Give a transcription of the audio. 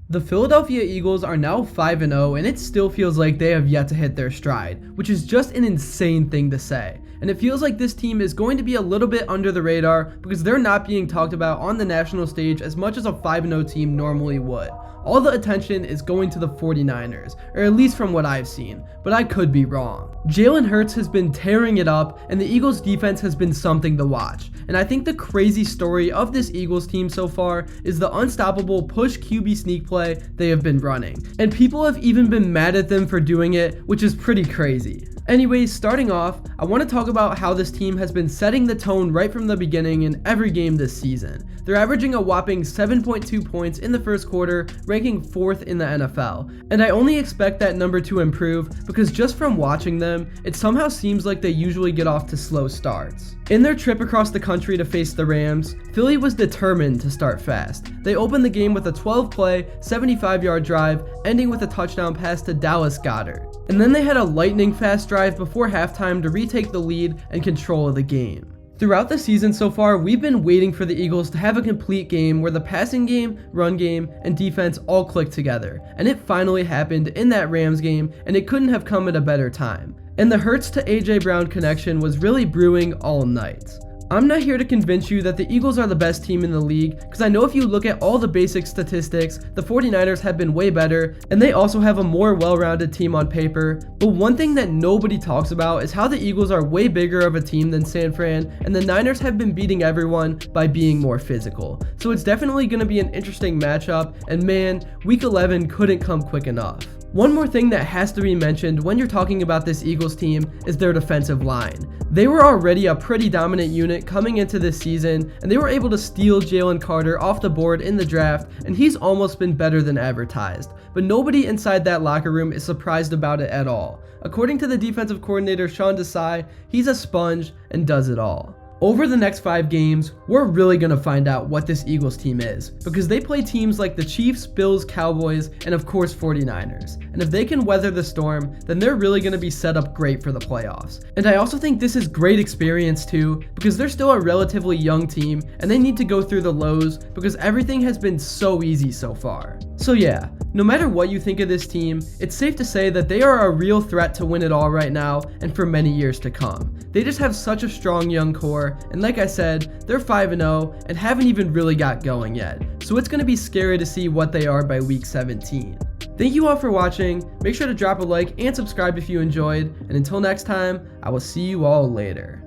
The Philadelphia Eagles are now 5-0, and it still feels like they have yet to hit their stride, which is just an insane thing to say. And it feels like this team is going to be a little bit under the radar because they're not being talked about on the national stage as much as a 5-0 team normally would. All the attention is going to the 49ers, or at least from what I've seen, but I could be wrong. Jalen Hurts has been tearing it up, and the Eagles defense has been something to watch. And I think the crazy story of this Eagles team so far is the unstoppable push QB sneak play they have been running. And people have even been mad at them for doing it, which is pretty crazy. Anyways, starting off, I want to talk about how this team has been setting the tone right from the beginning in every game this season. They're averaging a whopping 7.2 points in the first quarter, ranking 4th in the NFL. And I only expect that number to improve because just from watching them, it somehow seems like they usually get off to slow starts. In their trip across the country to face the Rams, Philly was determined to start fast. They opened the game with a 12-play, 75-yard drive, ending with a touchdown pass to Dallas Goedert. And then they had a lightning-fast drive before halftime to retake the lead and control of the game. Throughout the season so far, we've been waiting for the Eagles to have a complete game where the passing game, run game, and defense all click together. And it finally happened in that Rams game, and it couldn't have come at a better time. And the Hurts to AJ Brown connection was really brewing all night. I'm not here to convince you that the Eagles are the best team in the league, because I know if you look at all the basic statistics, the 49ers have been way better, and they also have a more well-rounded team on paper. But one thing that nobody talks about is how the Eagles are way bigger of a team than San Fran, and the Niners have been beating everyone by being more physical. So it's definitely going to be an interesting matchup, and man, Week 11 couldn't come quick enough. One more thing that has to be mentioned when you're talking about this Eagles team is their defensive line. They were already a pretty dominant unit coming into this season, and they were able to steal Jalen Carter off the board in the draft, and he's almost been better than advertised. But nobody inside that locker room is surprised about it at all. According to the defensive coordinator Sean Desai, he's a sponge and does it all. Over the next 5 games, we're really going to find out what this Eagles team is, because they play teams like the Chiefs, Bills, Cowboys, and of course 49ers. And if they can weather the storm, then they're really going to be set up great for the playoffs. And I also think this is great experience too, because they're still a relatively young team, and they need to go through the lows, because everything has been so easy so far. So yeah, no matter what you think of this team, it's safe to say that they are a real threat to win it all right now, and for many years to come. They just have such a strong young core, and like I said, they're 5-0 and haven't even really got going yet, so it's going to be scary to see what they are by week 17. Thank you all for watching, make sure to drop a like and subscribe if you enjoyed, and until next time, I will see you all later.